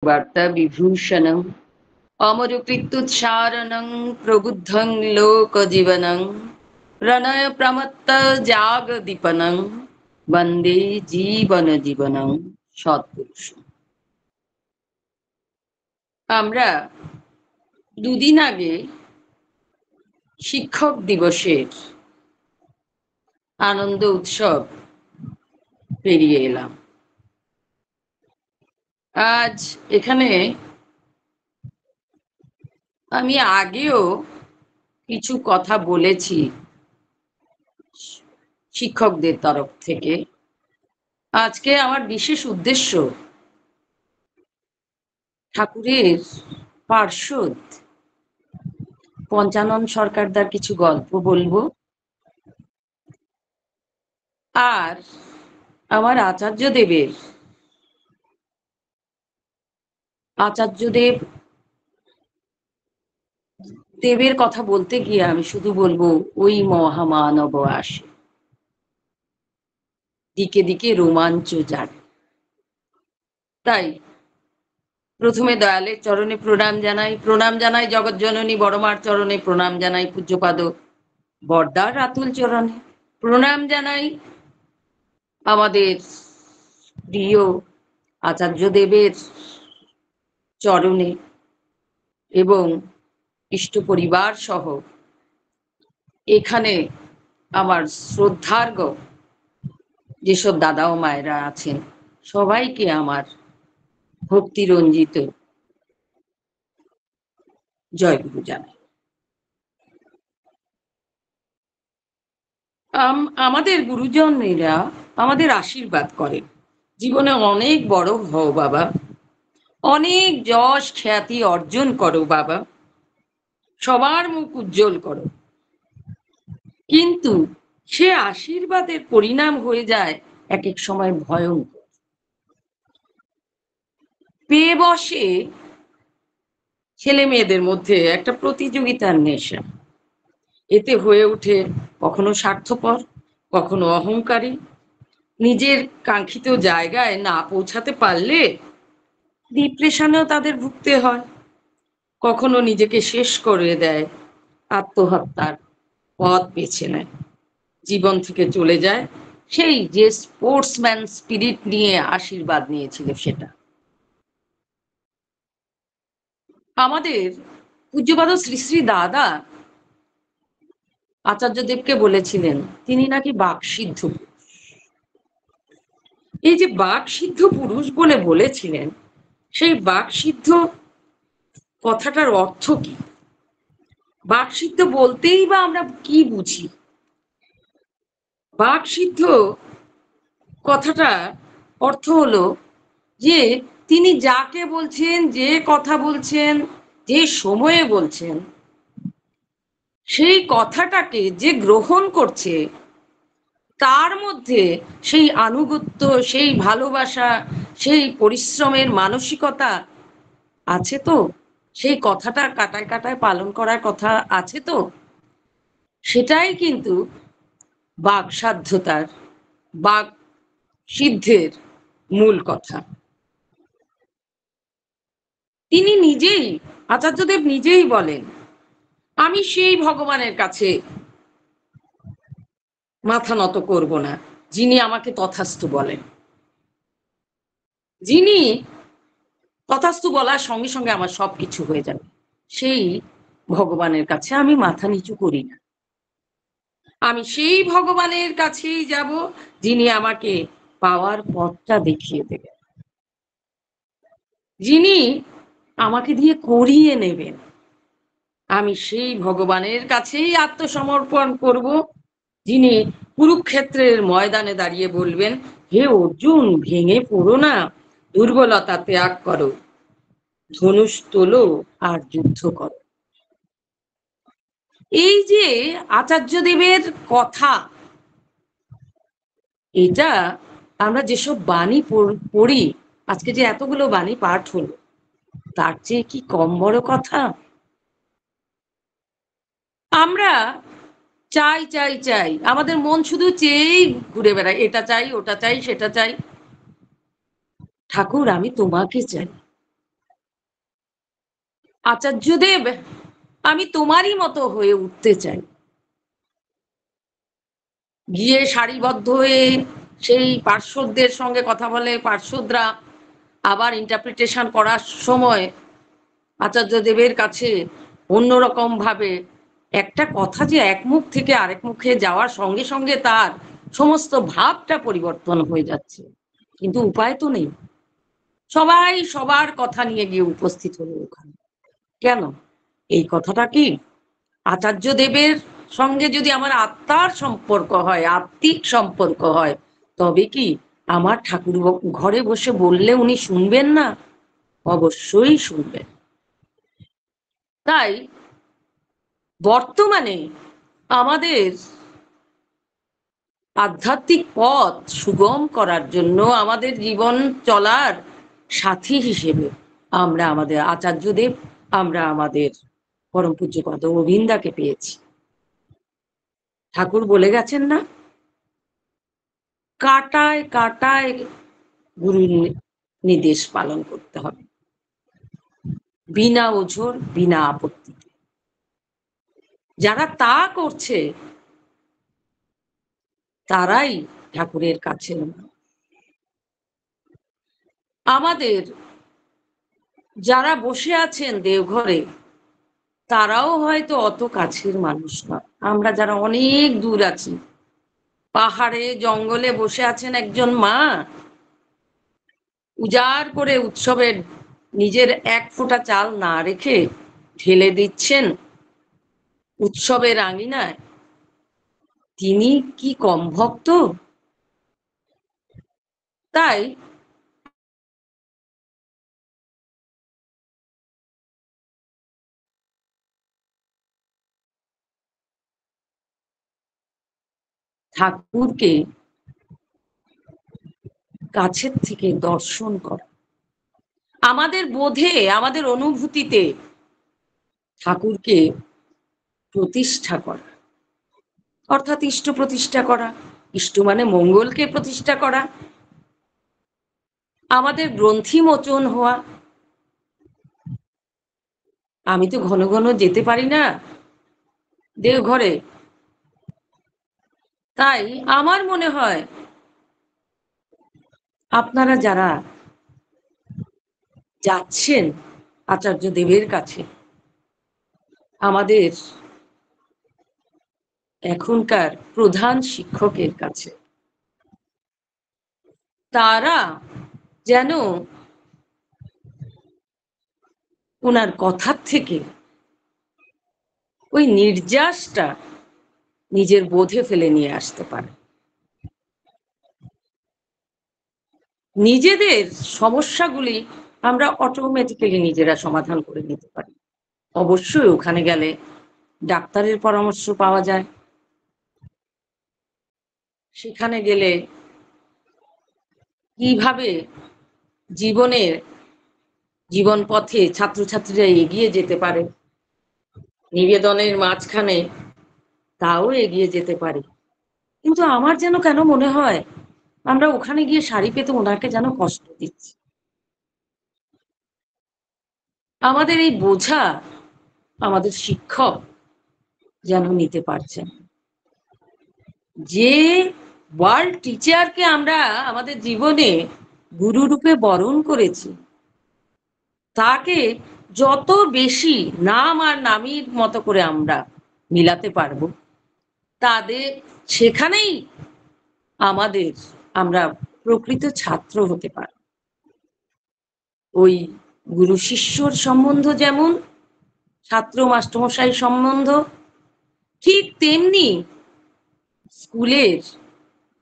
वार्ता विभूषणम् अमरकीर्त्युच्चारणं प्रबुद्धं लोकजीवनं प्रणय प्रमत्त जागदीपनं वन्दे জীবন সৎপুরুষ। আমরা দুদিন আগে শিক্ষক দিবসের আনন্দ উৎসব পেরিয়ে এলাম। আজ এখানে আমি আগেও কিছু কথা বলেছি শিক্ষকদের তরফ থেকে। আজকে আমার বিশেষ উদ্দেশ্য ঠাকুরের পার্ষদ পঞ্চানন সরকারদার কিছু গল্প বলবো, আর আমার আচার্যদেবের কথা বলতে গিয়ে আমি শুধু বলবো, ওই মহামানব আসে, দিকে দিকে রোমাঞ্চ জাগে। তাই প্রথমে দয়ালের চরণে প্রণাম জানাই জগৎজননী বড়মার চরণে, প্রণাম জানাই পূজ্যপাদ বড়দার আতুল চরণে, প্রণাম জানাই আমাদের প্রিয় আচার্যদেবের চরণে এবং ইষ্ট পরিবার সহ এখানে আমার শ্রদ্ধার্ঘ্য যেসব দাদা ও মায়েরা আছেন সবাইকে আমার ভক্তিরঞ্জিত জয়গুরু জানাই। আমাদের গুরুজনেরা আমাদের আশীর্বাদ করেন, জীবনে অনেক বড় হও বাবা, অনেক যশ খ্যাতি অর্জন করো বাবা, সবার মুখ উজ্জ্বল করো। কিন্তু সে আশীর্বাদের পরিণাম হয়ে যায় এক এক সময় ভয়ঙ্কর। পেয়ে বসে ছেলে মেয়েদের মধ্যে একটা প্রতিযোগিতার নেশা, এতে হয়ে ওঠে কখনো স্বার্থপর, কখনো অহংকারী, নিজের কাঙ্ক্ষিত জায়গায় না পৌঁছাতে পারলে ডিপ্রেশনেও তাদের ভুগতে হয়, কখনো নিজেকে শেষ করে দেয়, আত্মহত্যার পথ বেছে নেয়, জীবন থেকে চলে যায় সেই যে স্পোর্টসম্যান স্পিরিট নিয়ে আশীর্বাদ নিয়েছিল সেটা। আমাদের পূজ্যপাদ শ্রী শ্রী দাদা আচার্যদেবকে বলেছিলেন তিনি নাকি বাকসিদ্ধ পুরুষ। এই যে বাকসিদ্ধ পুরুষ বলে বলেছিলেন, সেই বাকসিদ্ধ কথাটার অর্থ কি? বাকসিদ্ধ বলতেই বা আমরা কি বুঝি? বাকসিদ্ধ কথাটা অর্থ হলো যে তিনি যাকে বলছেন, যে কথা বলছেন, যে সময়ে বলছেন, সেই কথাটাকে যে গ্রহণ করছে তার মধ্যে সেই আনুগত্য, সেই ভালোবাসা, সেই পরিশ্রমের মানসিকতা আছে তো? সেই কথাটা কাটায় কাটায় পালন করার কথা আছে তো? সেটাই কিন্তু বাকসাধ্যতার, বাক সিদ্ধের মূল কথা। তিনি নিজেই, আচার্যদেব নিজেই বলেন, আমি সেই ভগবানের কাছে মাথা নত করব না যিনি আমাকে তথাস্তু বলেন, যিনি তথাস্তু বলার সঙ্গে সঙ্গে আমার সবকিছু হয়ে যাবে, সেই ভগবানের কাছে আমি মাথা নিচু করি না। আমি সেই ভগবানের কাছেই যাব যিনি আমাকে পাওয়ার পথটা দেখিয়ে দেবেন, যিনি আমাকে দিয়ে করিয়ে নেবেন। আমি সেই ভগবানের কাছেই আত্মসমর্পণ করব, যিনি কুরুক্ষেত্রের ময়দানে দাঁড়িয়ে বলবেন, হে অর্জুন ভেঙে পড়ো না, দুর্বলতা ত্যাগ করো, ধনুষ তোলো আর যুদ্ধ করো। এই যে আচার্যদেবের কথা, এটা আমরা যেসব বাণী পড়ি, আজকে যে এতগুলো বাণী পাঠ হলো, তার চেয়ে কি কম বড় কথা? আমরা চাই চাই চাই, আমাদের মন শুধু চেয়েই ঘুরে বেড়ায়, এটা চাই, ওটা চাই, সেটা চাই। ঠাকুর আমি তোমাকে চাই, আচার্যদেব, আমি তোমারই মতো হয়ে উঠতে চাই। গিয়ে সারিবদ্ধ হয়ে সেই পার্শ্বদের সঙ্গে কথা বলে, পার্শ্বদরা আবার ইন্টারপ্রিটেশন করার সময় আচার্যদেবের কাছে অন্যরকম ভাবে একটা কথা যে এক মুখ থেকে আরেক মুখে যাওয়ার সঙ্গে সঙ্গে তার সমস্ত ভাবটা পরিবর্তন হয়ে যাচ্ছে, কিন্তু উপায় তো নেই। সবাই সবার কথা নিয়ে গিয়ে উপস্থিত হলো ওখানে। কেন? এই কথাটা কি আচার্যদেবের সঙ্গে যদি আমার আত্মার সম্পর্ক হয়, আত্মিক সম্পর্ক হয়, তবে কি আমার ঠাকুর ঘরে বসে বললে উনি শুনবেন না? অবশ্যই শুনবেন। তাই বর্তমানে আমাদের আধ্যাত্মিক পথ সুগম করার জন্য আমাদের জীবন চলার সাথী হিসেবে আমরা আমাদের আচার্যদেব, আমরা আমাদের পরম পূজ্যপাদ গোবিন্দাকে পেয়েছি। ঠাকুর বলে গেছেন না, কাটায় কাটায় গুরুর নির্দেশ পালন করতে হবে, বিনা ওঝর বিনা আপত্তিতে। যারা তা করছে তারাই ঠাকুরের কাছে। আমাদের যারা বসে আছেন দেওঘরে তারাও হয়তো অত কাছের মানুষ নয়। আমরা যারা অনেক দূর আছি, পাহাড়ে জঙ্গলে বসে আছেন একজন মা, উজাড় করে উৎসবের নিজের এক ফোঁটা চাল না রেখে ঢেলে দিচ্ছেন উৎসবের আঙিনায়। তিনি কি কম ভক্ত? তাই ঠাকুরকে কাছের থেকে দর্শন করা, আমাদের বোধে আমাদের অনুভূতিতে ঠাকুরকে প্রতিষ্ঠা করা, অর্থাৎ ইষ্ট প্রতিষ্ঠা করা। ইষ্ট মানে মঙ্গলকে প্রতিষ্ঠা করা, আমাদের গ্রন্থি মোচন হওয়া। আমি তো ঘন ঘন যেতে পারি না দেওঘরে, তাই আমার মনে হয় আপনারা যারা যাচ্ছেন আচার্য দেবের কাছে, আমাদের এখনকার প্রধান শিক্ষকের কাছে, তারা যেন ওনার কথার থেকে ওই নির্যাসটা নিজের বোধে ফেলে নিয়ে আসতে পারে, নিজেদের সমস্যাগুলি আমরা অটোমেটিক্যালি নিজেরা সমাধান করে নিতে পারি। অবশ্যই ওখানে গেলে ডাক্তারের পরামর্শ পাওয়া যায়, সেখানে গেলে কিভাবে জীবনের জীবন পথে ছাত্রছাত্রীরা এগিয়ে যেতে পারে, নিবেদনের মাঝখানে তাও এগিয়ে যেতে পারে। কিন্তু আমার যেন কেন মনে হয় আমরা ওখানে গিয়ে শাড়ি পেতে ওনাকে যেন কষ্ট দিচ্ছি। আমাদের এই বোঝা আমাদের শিক্ষক যেন নিতে পারছেন। যে ওয়ার্ল্ড টিচারকে আমরা আমাদের জীবনে গুরু রূপে বরণ করেছি, তাকে যত বেশি নাম আর নামির মতো করে আমরা মিলাতে পারবো, তাদের সেখানেই আমাদের আমরা প্রকৃত ছাত্র হতে পারব। ওই গুরু শিষ্যর সম্বন্ধ যেমন ছাত্র মাস্টারমশাই সম্বন্ধ, ঠিক তেমনি স্কুলের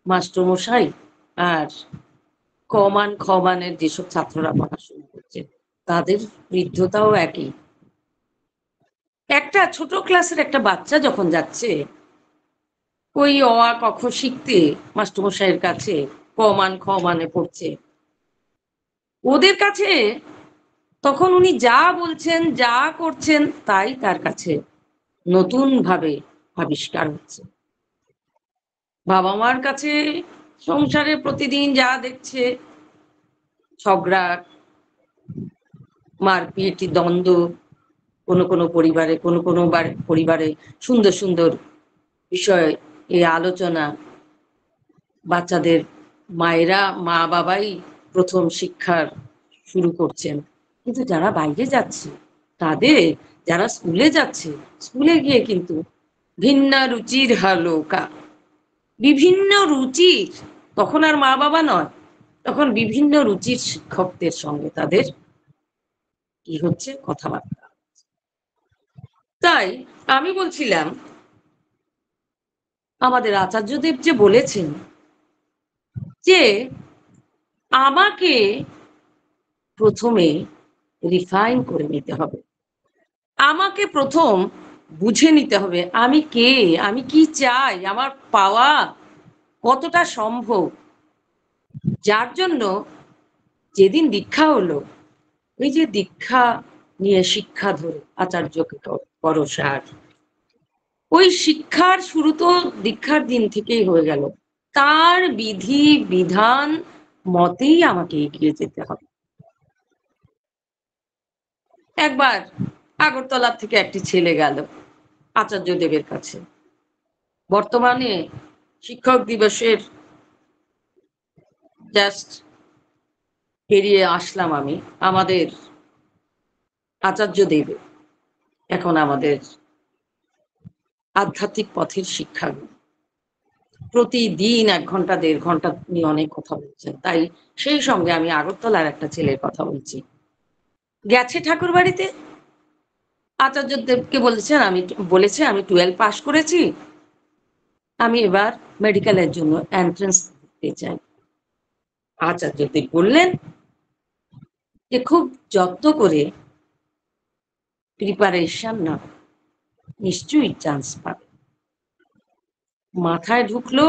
মাস্টারমশাই আর কমান খমানের যেসব ছাত্ররা পড়াশোনা করছে তাদের বৃদ্ধতাও একই। একটা ছোট ক্লাসের একটা বাচ্চা যখন যাচ্ছে ওই অ আ ক খ শিখতে মাস্টারমশাইয়ের কাছে, কমান খমানে পড়ছে, ওদের কাছে তখন উনি যা বলছেন যা করছেন তাই তার কাছে নতুন ভাবে আবিষ্কার হচ্ছে। বাবা মার কাছে সংসারে প্রতিদিন যা দেখছে, ঝগড়া, মারপিট, দ্বন্দ্ব, কোনো পরিবারে কোনো পরিবারে সুন্দর সুন্দর বিষয় এই আলোচনা, বাচ্চাদের মায়েরা মা বাবাই প্রথম শিক্ষার শুরু করছেন, কিন্তু যারা বাইরে যাচ্ছে তাদের, যারা স্কুলে যাচ্ছে, স্কুলে গিয়ে কিন্তু ভিন্ন রুচির হালোকা, বিভিন্ন রুচির, তখন আর মা বাবা নয়, তখন বিভিন্ন রুচির শিক্ষকদের সঙ্গে তাদের কি হচ্ছে, কথাবার্তা। তাই আমি বলছিলাম, আমাদের আচার্যদেব যে বলেছেন যে আমাকে প্রথমে রিফাইন করে নিতে হবে, আমাকে প্রথম বুঝে নিতে হবে আমি কে, আমি কি চাই, আমার পাওয়া কতটা সম্ভব। যার জন্য যেদিন দীক্ষা হলো, ওই যে দীক্ষা নিয়ে শিক্ষা ধরে আচার্যকে করো সার, ওই শিক্ষার শুরু তো দীক্ষার দিন থেকেই হয়ে গেল, তার বিধি বিধান মতেই আমাকে এগিয়ে যেতে হবে। একবার আগরতলা থেকে একটি ছেলে গেল আচার্য দেবের কাছে, বর্তমানে শিক্ষক দিবসের জাস্ট পেরিয়ে আসলাম আমি, আমাদের আচার্য দেব এখন আমাদের আধ্যাত্মিক পথের শিক্ষা প্রতিদিন 1 ঘন্টা 1.5 ঘন্টা নিয়ে অনেক কথা বলছেন। তাই সেই সঙ্গে আমি আগরতলার একটা ছেলের কথা বলছি, গেছে ঠাকুর বাড়িতে, আচার্য দেবকে বলেছেন, বলেছে আমি 12 পাস করেছি, আমি এবার মেডিকেলের জন্য এন্ট্রান্স দিতে চাই। আচার্য দেব বললেন যে খুব যত্ন করে প্রিপারেশন না, নিশ্চয়ই চান্স পাবে, মাথায় ঢুকলো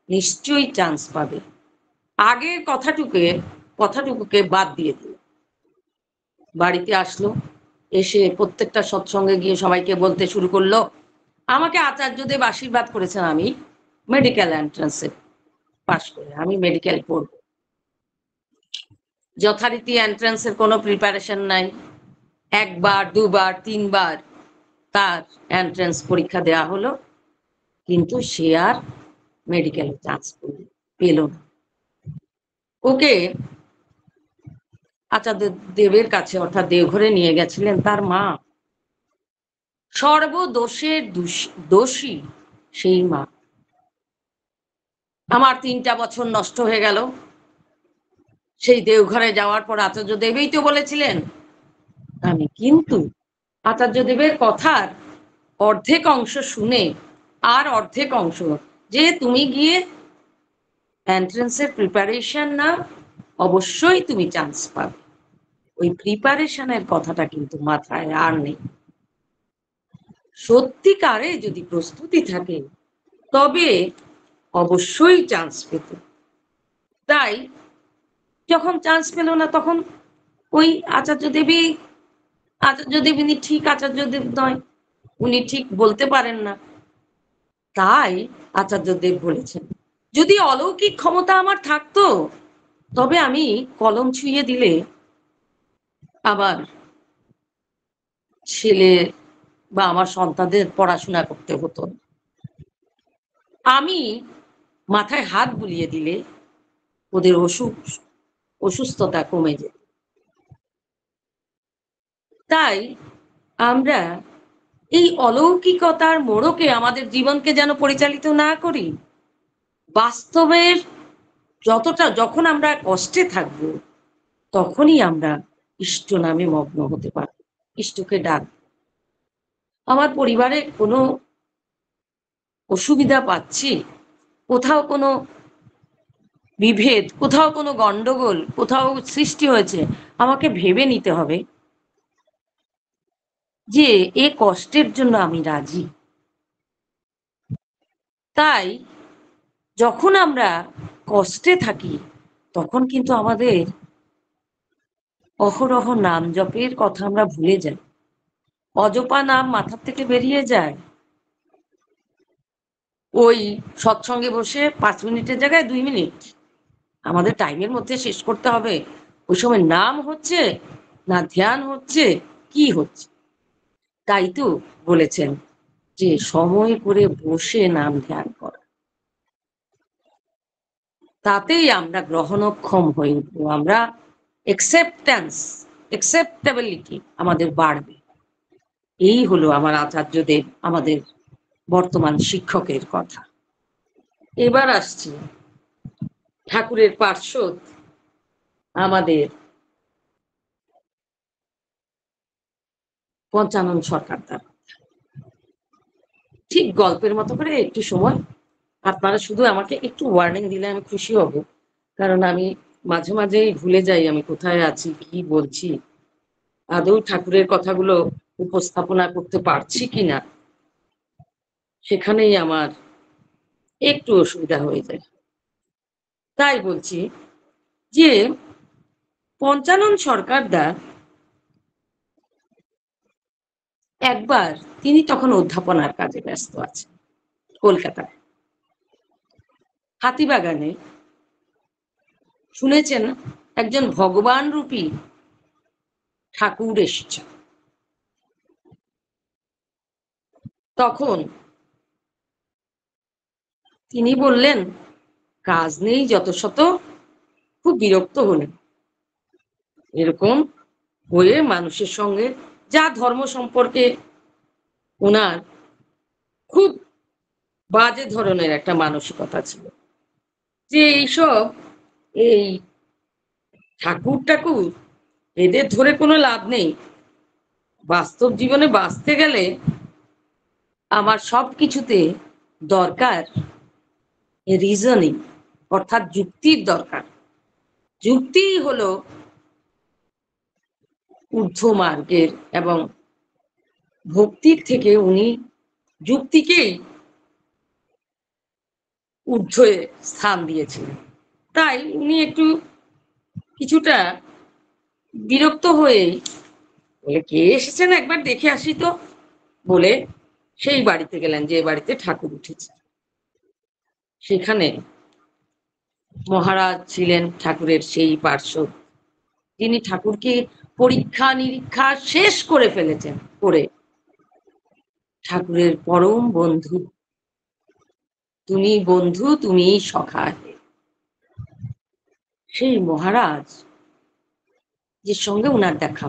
নিশ্চয়ই চান্স পাবে। আগের কথাটুকুকে বাদ দিয়ে দিল, বাড়িতে আসলো, এসে প্রত্যেকটা সৎসঙ্গে গিয়ে সবাইকে বলতে শুরু করলো, আমাকে আচার্যদেব আশীর্বাদ করেছেন আমি মেডিকেল এন্ট্রান্সে পাশ করে আমি মেডিকেল পড়ব। যথারীতি এন্ট্রান্সের কোনো প্রিপারেশন নাই, 1 বার 2 বার 3 বার তার এন্ট্রান্স পরীক্ষা দেওয়া হলো, কিন্তু সে আর মেডিকেলে চান্স পেল না। ওকে আচার্য দেবের কাছে অর্থাৎ দেওঘরে নিয়ে গেছিলেন তার মা, সর্বদোষের দোষী সেই মা। আমার 3টা বছর নষ্ট হয়ে গেল, সেই দেওঘরে যাওয়ার পর আচার্য দেবই তো বলেছিলেন, আমি কিন্তু আচার্য দেবের কথার অর্ধেক অংশ শুনে আর অর্ধেক অংশ যে তুমি গিয়ে এন্ট্রান্সের প্রিপারেশন নাও, অবশ্যই তুমি চান্স পাবে, ওই প্রিপারেশনের কথাটা কিন্তু মাথায় আর নেই। সত্যিকারে যদি প্রস্তুতি থাকে তবে অবশ্যই চান্স পেত। তাই যখন চান্স পেল না তখন ওই আচার্য দেবী ঠিক আচার্য দেব নয়, উনি ঠিক বলতে পারেন না। তাই আচার্য দেব বলেছেন, যদি অলৌকিক ক্ষমতা আমার থাকতো তবে আমি কলম ছুঁয়ে দিলে আমার ছেলে বা আমার সন্তানদের পড়াশোনা করতে হতো, আমি মাথায় হাত বুলিয়ে দিলে ওদের অসুস্থতা কমে যেত। তাই আমরা এই অলৌকিকতার মোড়কে আমাদের জীবনকে যেন পরিচালিত না করি, বাস্তবের যখন আমরা কষ্টে থাকব তখনই আমরা ইষ্ট নামে মগ্ন হতে পারব, ইষ্টকে ডাক। আমার পরিবারে কোনো অসুবিধা পাচ্ছি, কোথাও কোনো বিভেদ, কোথাও কোনো গন্ডগোল কোথাও সৃষ্টি হয়েছে, আমাকে ভেবে নিতে হবে যে এ কষ্টের জন্য আমি রাজি। তাই যখন আমরা কষ্টে থাকি তখন কিন্তু আমাদের অহরহ নাম জপের কথা আমরা ভুলে যাই, অজপা নাম মাথার থেকে বেরিয়ে যায়, ওই সৎসঙ্গে বসে 5 মিনিটের জায়গায় 2 মিনিট আমাদের টাইমের মধ্যে শেষ করতে হবে। ওই সময় নাম হচ্ছে না ধ্যান হচ্ছে, কি হচ্ছে? তাই তো বলেছেন যে সময় করে বসে নাম ধ্যান করা, তাতেই আমরা গ্রহণক্ষম হয়ে উঠবো, আমরা অ্যাকসেপ্টেবিলিটি আমাদের বাড়বে। এই হলো আমার আচার্যদেব, আমাদের বর্তমান শিক্ষকের কথা। এবার আসছি ঠাকুরের পার্শ্বদ আমাদের পঞ্চানন সরকারদার। ঠিক গল্পের মতো করে একটু সময় আপনারা শুধু আমাকে একটু ওয়ার্নিং দিলে আমি খুশি হব, কারণ আমি মাঝে মাঝেই ভুলে যাই আমি কোথায় আছি, কি বলছি, আদৌ ঠাকুরের কথাগুলো উপস্থাপনা করতে পারছি কিনা, সেখানেই আমার একটু অসুবিধা হয়ে যায়। তাই বলছি যে পঞ্চানন সরকারদা একবার, তিনি তখন অধ্যাপনার কাজে ব্যস্ত আছেন কলকাতায়, হাতিবাগানে শুনেছেন একজন ভগবান রূপী ঠাকুর এসেছে। তখন তিনি বললেন, কাজ নেই যত শত, খুব বিরক্ত হলেন। এরকম হয়ে মানুষের সঙ্গে, যা ধর্ম সম্পর্কে ওনার খুব বাজে ধরনের একটা মানসিকতা ছিল, যে এইসব এই ঠাকুর ঠাকুর এদের ধরে কোনো লাভ নেই, বাস্তব জীবনে বাঁচতে গেলে আমার সব কিছুতে দরকার রিজনিং, অর্থাৎ যুক্তির দরকার। যুক্তিই হলো ঊর্ধ্ব মার্গের, এবং ভক্তির থেকে উনি যুক্তিকেই ঊর্ধ্বে স্থান দিয়েছিলেন। তাই উনি একটু কিছুটা বিরক্ত হয়েই বলে, কে এসেছেন একবার দেখে আসি তো, বলে সেই বাড়িতে গেলেন যে বাড়িতে ঠাকুর উঠেছে। সেখানে মহারাজ ছিলেন ঠাকুরের সেই পার্শ্বদ, যিনি ঠাকুরকে পরীক্ষা নিরীক্ষা শেষ করে ফেলেছেন, করে ঠাকুরের পরম বন্ধু, তুমি বন্ধু তুমি সখা, সেই মহারাজ যে সঙ্গে উনার দেখা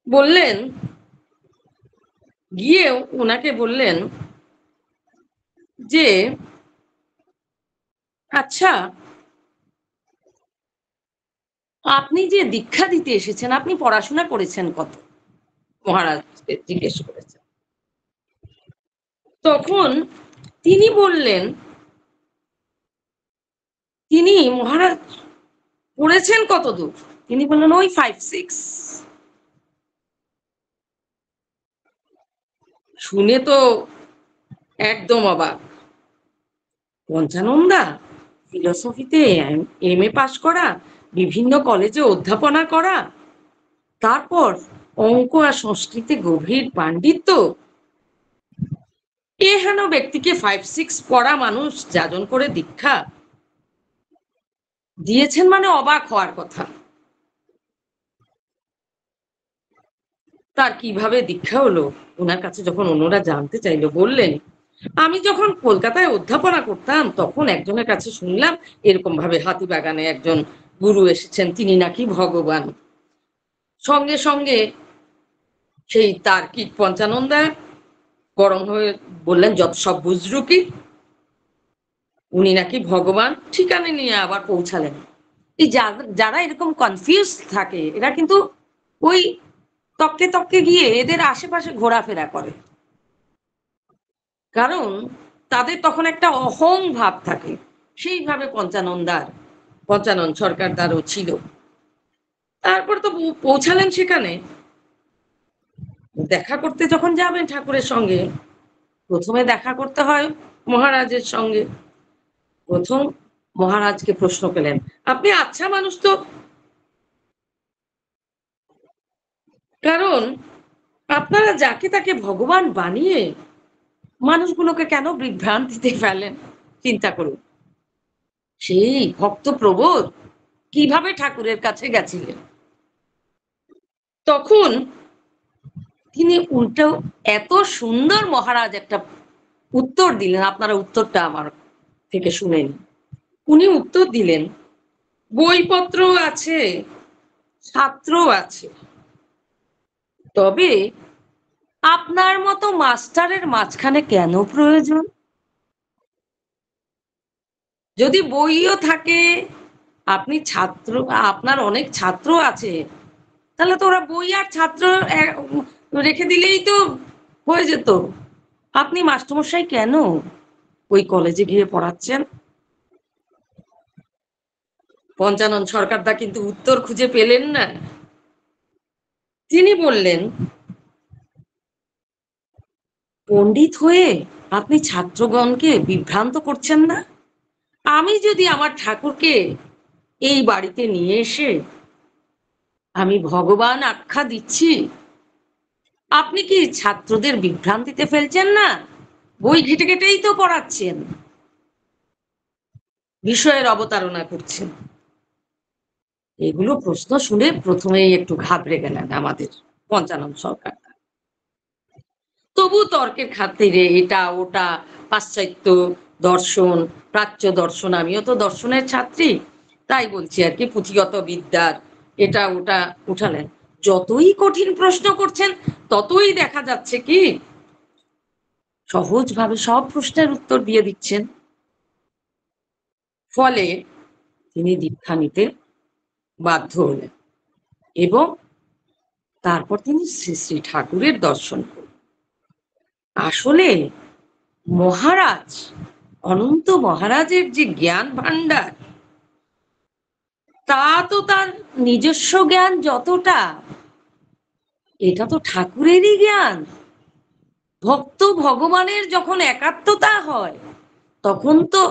বললেন, গিয়ে ওনাকে বললেন যে আচ্ছা, আপনি যে দীক্ষা দিতে এসেছেন, আপনি পড়াশোনা করেছেন কত? মহারাজকে জিজ্ঞেস করেছেন। তখন তিনি বললেন, তিনি মহারাজ পড়েছেন কত দূর? তিনি বললেন ওই 5-6। শুনে তো একদম অবাক। পঞ্চানন্দা ফিলোসফিতে MA পাস করা, বিভিন্ন কলেজে অধ্যাপনা করা, তারপর অঙ্ক আর সংস্কৃতে গভীর পাণ্ডিত্য, এ হেন ব্যক্তিকে 5-6 পড়া মানুষ যাজন করে দীক্ষা দিয়েছেন, মানে অবাক হওয়ার কথা। তার কিভাবে দীক্ষা হলো, ওনার কাছে যখন অন্যরা জানতে চাইলো, বললেন, আমি যখন কলকাতায় অধ্যাপনা করতাম তখন একজনের কাছে শুনলাম এরকম ভাবে হাতিবাগানে একজন গুরু এসেছেন, তিনি নাকি ভগবান। সঙ্গে সঙ্গে সেই তার্কিক পঞ্চানন্দা গরম হয়ে বললেন, যত সব বুঝরু কি, উনি নাকি ভগবান। ঠিকানা নিয়ে আবার পৌঁছালেন। এই যারা এরকম কনফিউজ থাকে, এরা কিন্তু ওই তককে তককে গিয়ে এদের আশেপাশে ঘোরাফেরা করে, কারণ তাদের তখন একটা অহং ভাব থাকে। সেইভাবে পঞ্চানন সরকারদারও ছিল। তারপর তো পৌঁছালেন সেখানে, দেখা করতে যখন যাবেন ঠাকুরের সঙ্গে, প্রথমে দেখা করতে হয় মহারাজের সঙ্গে। প্রথম মহারাজকে প্রশ্ন করলেন, আপনি আচ্ছা মানুষ তো, কারণ আপনারা যাকে তাকে ভগবান বানিয়ে মানুষগুলোকে কেন বিভ্রান্তিতে ফেলেন? চিন্তা করুন। সেই ভক্ত প্রবোধ কিভাবে ঠাকুরের কাছে গেছিলেন। তখন তিনি উল্টো এত সুন্দর মহারাজ একটা উত্তর দিলেন, আপনারা উত্তরটা আমার থেকে শুনে নিন। উনি উত্তর দিলেন, বইপত্র আছে, ছাত্র আছে, তবে আপনার মতো মাস্টারের মাঝখানে কেন প্রয়োজন? যদি বইও থাকে, আপনি ছাত্র, আপনার অনেক ছাত্র আছে, তাহলে তো ওরা বই আর ছাত্র রেখে দিলেই তো হয়ে যেত। আপনি মাস্টারমশাই কেন ওই কলেজে গিয়ে পড়াচ্ছেন? পঞ্চানন সরকারদা কিন্তু উত্তর খুঁজে পেলেন না। তিনি বললেন, পণ্ডিত হয়ে আপনি ছাত্রগণকে বিভ্রান্ত করছেন না? আমি যদি আমার ঠাকুরকে এই বাড়িতে নিয়ে এসে আমি ভগবান আখ্যা দিচ্ছি, আপনি কি ছাত্রদের বিভ্রান্তিতে ফেলছেন না? বই ঘেটে ঘেটেই তো পড়াচ্ছেন, বিষয়ের অবতারণা করছেন। এগুলো প্রশ্ন শুনে প্রথমেই একটু ঘাবড়ে গেলেন আমাদের পঞ্চানন সরকার। তবু তর্কের খাতিরে এটা ওটা, পাশ্চাত্য দর্শন, প্রাচ্য দর্শন, আমিও তো দর্শনের ছাত্রী, তাই বলছি আর কি, পুঁথিগত বিদ্যার এটা ওটা উঠালেন। যতই কঠিন প্রশ্ন করছেন, ততই দেখা যাচ্ছে কি সহজভাবে সব প্রশ্নের উত্তর দিয়ে দিচ্ছেন। ফলে তিনি দীক্ষা নিতে বাধ্য হলেন এবং তারপর তিনি শ্রী শ্রী ঠাকুরের দর্শন করলেন। আসলে মহারাজ, অনন্ত মহারাজের যে জ্ঞান ভান্ডার, তা তো তার নিজস্ব জ্ঞান যতটা, এটা তো ঠাকুরেরই জ্ঞান। ভক্ত ভগবানের যখন একাত্মতা হয়, তখন তো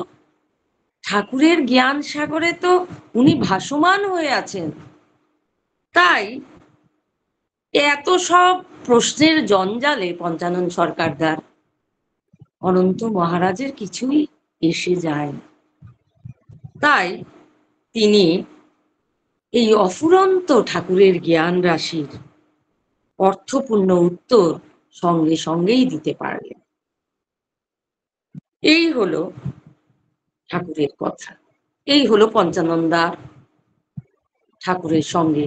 ঠাকুরের জ্ঞান সাগরে তো উনি ভাসমান হয়ে আছেন। তাই এত সব প্রশ্নের জঞ্জালে পঞ্চানন সরকারদার অনন্ত মহারাজের কিছুই এসে যায়। তাই তিনি এই অফুরন্ত ঠাকুরের জ্ঞান রাশির অর্থপূর্ণ উত্তর সঙ্গে সঙ্গেই দিতে পারলেন। এই হলো ঠাকুরের কথা। এই হলো পঞ্চাননদার ঠাকুরের সঙ্গে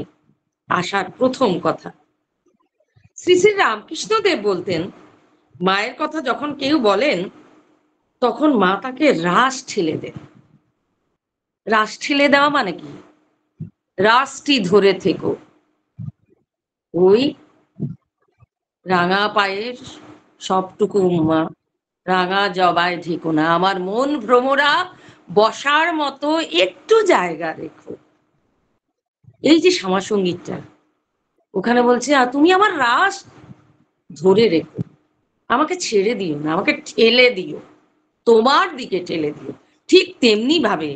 আসার প্রথম কথা। শ্রী শ্রী রামকৃষ্ণদেব বলতেন, মায়ের কথা যখন কেউ বলেন, তখন মা তাকে রাস ঠেলে দেন। রাস ঠেলে দেওয়া মানে কি? রাসটি ধরে থেকো, ওই রাঙা পায়ের সবটুকু উম্মা, রাঙা জবায় ঢেকো না, আমার মন ভ্রমরা বসার মতো একটু জায়গা রেখো। এই যে শ্যামাসঙ্গীতটা, ওখানে বলছে তুমি আমার রাস ধরে রেখো, আমাকে ছেড়ে দিও না, আমাকে ঠেলে দিও, তোমার দিকে ঠেলে দিও। ঠিক তেমনি ভাবে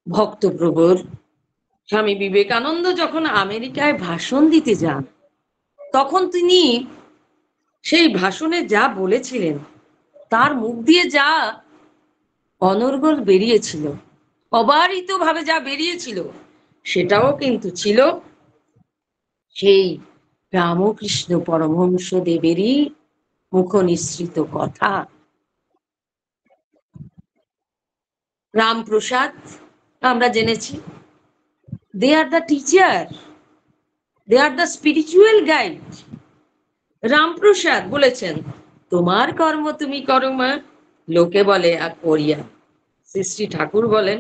ভক্তপ্রবর স্বামী বিবেকানন্দ যখন আমেরিকায় ভাষণ দিতে যান, তখন তিনি সেই ভাষণে যা বলেছিলেন, তার মুখ দিয়ে যা অনর্গল বেরিয়েছিল, অবারিত ভাবে যা বেরিয়েছিল, সেটাও কিন্তু ছিল সেই রামকৃষ্ণ পরমহংস দেবেরই মুখ নিঃসৃত কথা। রামপ্রসাদ আমরা জেনেছি, they are the teacher, they are the spiritual guide. Ramprasad বলেছেন, তোমার কর্ম তুমি করো মা, লোকে বলে আর করিয়া। শ্রী শ্রী ঠাকুর বলেন,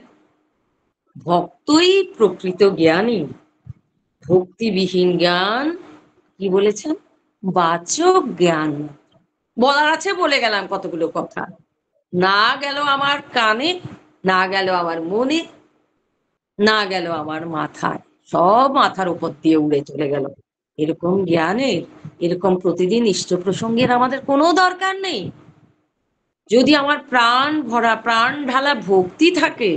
ভক্তই প্রকৃত জ্ঞানী, ভক্তিবিহীন জ্ঞান কি বলেছেন? বাচক জ্ঞান। বলার আছে বলে গেলাম কতগুলো কথা, না গেল আমার কানে, না গেল আমার মনে, না গেল আমার মাথায়, সব মাথার উপর দিয়ে উড়ে চলে গেল। এরকম জ্ঞানের, এরকম প্রতিদিন ইষ্ট প্রসঙ্গের আমাদের কোনো দরকার নেই। যদি আমার প্রাণ ভরা, প্রাণ ঢালা ভক্তি থাকে,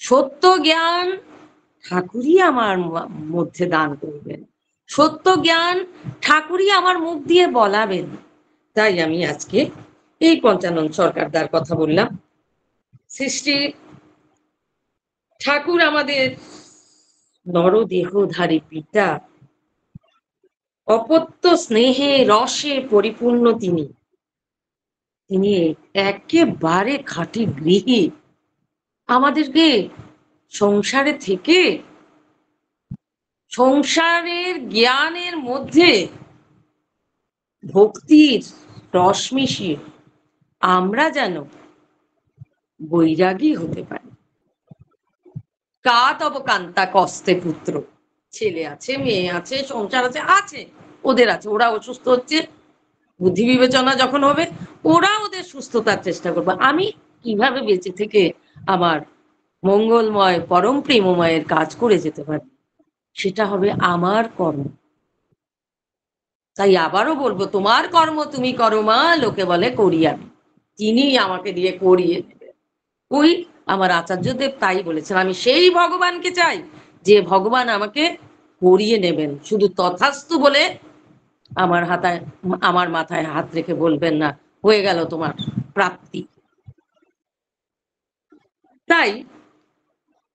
সত্য জ্ঞান ঠাকুরই আমার মধ্যে দান করবেন, সত্য জ্ঞান ঠাকুরই আমার মুখ দিয়ে বলাবেন। তাই আমি আজকে এই পঞ্চানন সরকারদার কথা বললাম। সৃষ্টি ঠাকুর আমাদের নরদেহধারী পিতা, অপত্য স্নেহে রসে পরিপূর্ণ তিনি। তিনি একেবারে খাঁটি গৃহী। আমাদেরকে সংসারে থেকে সংসারের জ্ঞানের মধ্যে ভক্তির রস মিশিয়ে আমরা যেন বৈরাগী হতে পারি। কা তব কান্তা কস্তে পুত্র, ছেলে আছে, মেয়ে আছে, সংসার আছে, আছে ওদের আছে, ওরা অসুস্থ হচ্ছে, বুদ্ধি বিবেচনা যখন হবে ওরা ওদের সুস্থতার চেষ্টা করবে। আমি কিভাবে বেঁচে থেকে আমার মঙ্গলময় পরম প্রেমময়ের কাজ করে যেতে পারি, সেটা হবে আমার কর্ম। তাই আবারও বলবো, তোমার কর্ম তুমি করো মা, লোকে বলে করি আমি। তিনি আমাকে দিয়ে করিয়ে নেবেন। ওই আমার আচার্যদেব তাই বলেছেন, আমি সেই ভগবানকে চাই যে ভগবান আমাকে করিয়ে নেবেন। শুধু তথাস্তু বলে আমার মাথায় হাত রেখে বলবেন না হয়ে গেল তোমার প্রাপ্তি। তাই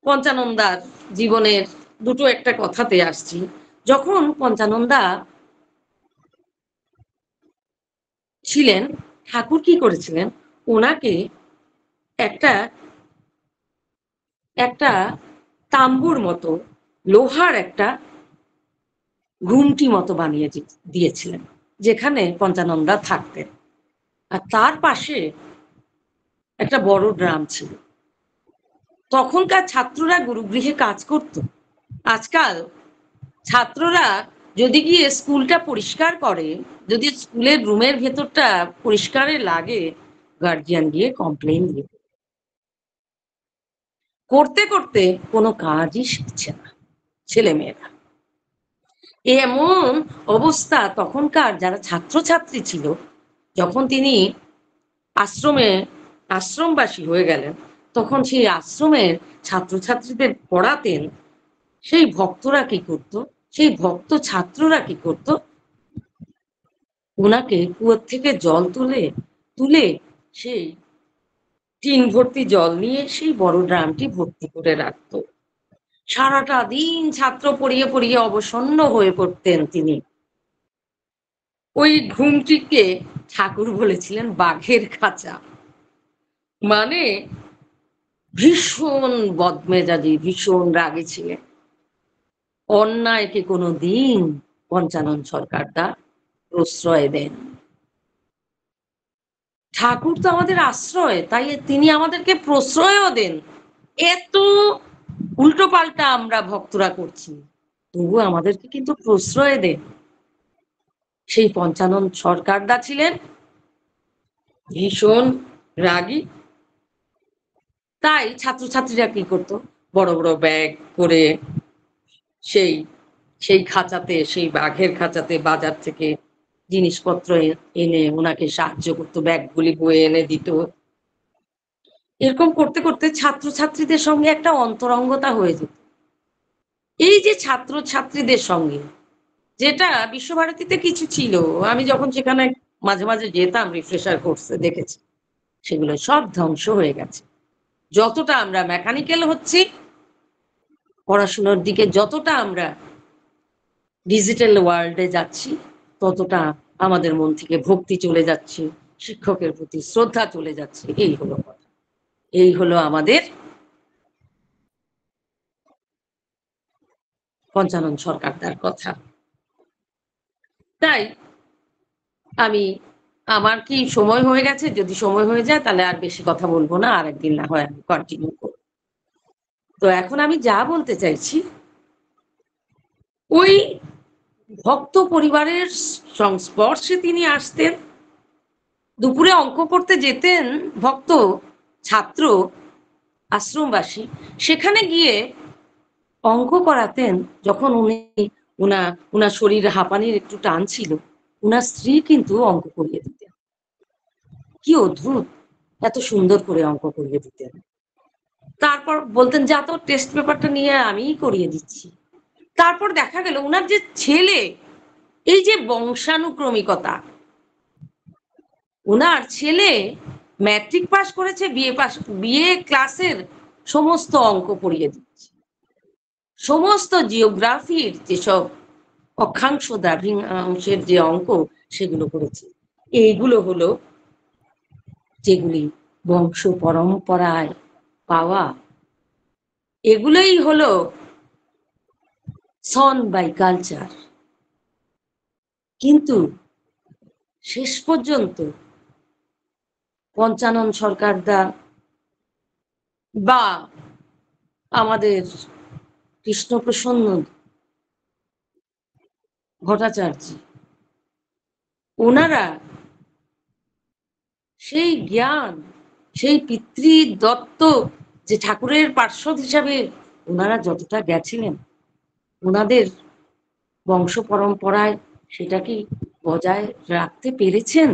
পঞ্চানন্দার জীবনের দুটো একটা কথাতে আসছি। যখন পঞ্চানন্দা ছিলেন, ঠাকুর কি করেছিলেন, ওনাকে একটা একটা তাম্বুর মতো লোহার একটা ঘুমটি মতো বানিয়ে দিয়েছিলেন, যেখানে পঞ্চানন্দা থাকতেন। আর তার পাশে একটা বড় ড্রাম ছিল। তখনকার ছাত্ররা গুরুগৃহে কাজ করত। আজকাল ছাত্ররা যদি গিয়ে স্কুলটা পরিষ্কার করে, যদি স্কুলের রুমের ভেতরটা পরিষ্কারে লাগে, গার্জিয়ান গিয়ে কমপ্লেন দিয়ে করতে করতে কোনো কাজই শিখছে না ছেলেমেয়েরা। এমন অবস্থা তখনকার যারা ছাত্রছাত্রী ছিল। যখন তিনি আশ্রমে আশ্রমবাসী হয়ে গেলেন, তখন সেই আশ্রমের ছাত্রছাত্রীদের পড়াতেন। সেই ভক্তরা কি করত, সেই ভক্ত ছাত্ররা কি করত, ওনাকে কুয়োর থেকে জল তুলে তুলে সেই টিন ভর্তি জল নিয়ে সেই বড় ড্রামটি ভর্তি করে রাখত। সারাটা দিন ছাত্র পড়িয়ে পড়িয়ে অবসন্ন হয়ে পড়তেন তিনি। ওই ঘুমটিকে ঠাকুর বলেছিলেন বাঘের খাঁচা। মানে ভীষণ বদমেজাজি, ভীষণ রাগে ছিলেন। অন্যায়কে কোনো দিন পঞ্চানন সরকারদা প্রশ্রয় দেন। ঠাকুর তো আমাদের আশ্রয়, তাই তিনি আমাদেরকে প্রশ্রয়ও দেন। এত উল্টো পাল্টা আমরা ভক্তরা করছি, তবু আমাদেরকে কিন্তু প্রশ্রয় দেন। সেই পঞ্চানন সরকারদা ছিলেন ভীষণ রাগী। তাই ছাত্রছাত্রীরা কি করতো, বড় বড় ব্যাগ করে সেই সেই খাঁচাতে, সেই বাঘের খাঁচাতে বাজার থেকে জিনিসপত্র এনে ওনাকে সাহায্য করতো, ব্যাগগুলি বয়ে এনে দিত। এরকম করতে করতে ছাত্রছাত্রীদের সঙ্গে একটা অন্তরঙ্গতা হয়ে যেত। এই যে ছাত্রছাত্রীদের সঙ্গে, যেটা বিশ্বভারতীতে কিছু ছিল, আমি যখন সেখানে মাঝে মাঝে যেতাম রিফ্রেশার কোর্সে, দেখেছি সেগুলো সব ধ্বংস হয়ে গেছে। যতটা আমরা মেকানিক্যাল হচ্ছি পড়াশোনার দিকে, যতটা আমরা ডিজিটাল ওয়ার্ল্ডে যাচ্ছি, ততটা আমাদের মন থেকে ভক্তি চলে যাচ্ছে, শিক্ষকের প্রতি শ্রদ্ধা চলে যাচ্ছে। এই হলো কথা, এই হলো আমাদের পঞ্চানন সরকারদার কথা। তাই আমি, আমার কি সময় হয়ে গেছে? যদি সময় হয়ে যায় তাহলে আর বেশি কথা বলবো না, আরেকদিন না হয় আমি কন্টিনিউ করব। তো এখন আমি যা বলতে চাইছি, ওই ভক্ত পরিবারের সংস্পর্শে তিনি আসতেন। দুপুরে অঙ্ক করতে যেতেন ভক্ত ছাত্র আশ্রমবাসী, সেখানে গিয়ে অঙ্ক করাতেন। যখন উনার শরীরে হাঁপানির একটু টান ছিল, উনার স্ত্রী কিন্তু অঙ্ক করিয়ে দিতেন। কি অদ্ভুত, এত সুন্দর করে অঙ্ক করিয়ে দিতেন। তারপর বলতেন যা তো টেস্ট পেপারটা নিয়ে আমিই করিয়ে দিচ্ছি। তারপর দেখা গেল উনার যে ছেলে, এই যে বংশানুক্রমিকতা, উনার ছেলে ম্যাট্রিক পাস করেছে, বিএ ক্লাসের সমস্ত অঙ্ক পড়িয়ে দিচ্ছে। সমস্ত জিওগ্রাফির যেসব অক্ষাংশ দ্রাঘিমাংশের যে অঙ্ক সেগুলো করেছি। এইগুলো হলো যেগুলি বংশ পরম্পরায় পাওয়া, এগুলোই হলো সন বাই কালচার। কিন্তু শেষ পর্যন্ত পঞ্চানন সরকারদা বা আমাদের কৃষ্ণপ্রসন্ন ভট্টাচার্য, ওনারা সেই জ্ঞান, সেই পিতৃদত্ত যে ঠাকুরের পার্শ্বদ হিসাবে ওনারা যতটা গেছিলেন, ওনাদের বংশ পরম্পরায় সেটা কি বজায় রাখতে পেরেছেন?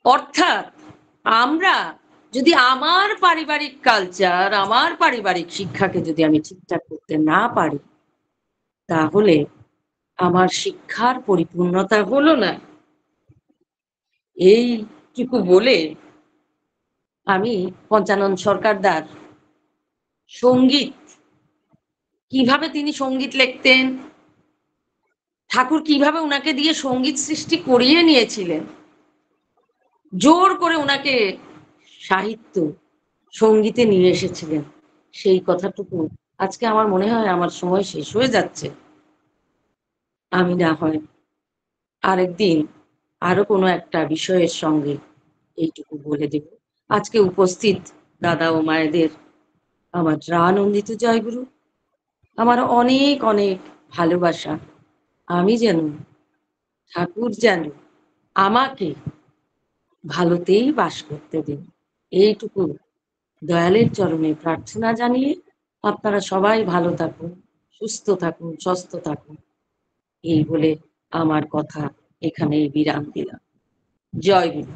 অর্থাৎ আমরা যদি আমার পারিবারিক কালচার, আমার পারিবারিক শিক্ষাকে যদি আমি ঠিকঠাক করতে না পারি, তাহলে আমার শিক্ষার পরিপূর্ণতা হলো না। এইটুকু বলে আমি পঞ্চানন সরকারদার সঙ্গীত, কিভাবে তিনি সঙ্গীত লিখতেন, ঠাকুর কিভাবে ওনাকে দিয়ে সঙ্গীত সৃষ্টি করিয়ে নিয়েছিলেন, জোর করে ওনাকে সাহিত্য সঙ্গীতে নিয়ে এসেছিলেন, সেই কথাটুকু আজকে আমার মনে হয় আমার সময় শেষ হয়ে যাচ্ছে। আমি না হয় আরেকদিন আরো কোনো একটা বিষয়ের সঙ্গে এইটুকু বলে দেব। আজকে উপস্থিত দাদা ও মায়েদের আমার প্রাণন্দিত জয়গুরু, আমার অনেক অনেক ভালোবাসা। আমি যেন, ঠাকুর যেন আমাকে ভালোতেই বাস করতে দিন, এইটুকু দয়ালের চরণে প্রার্থনা জানিয়ে আপনারা সবাই ভালো থাকুন, সুস্থ থাকুন, স্বস্থ থাকুন, এই বলে আমার কথা এখানেই বিরাম দিলাম। জয় গুরু।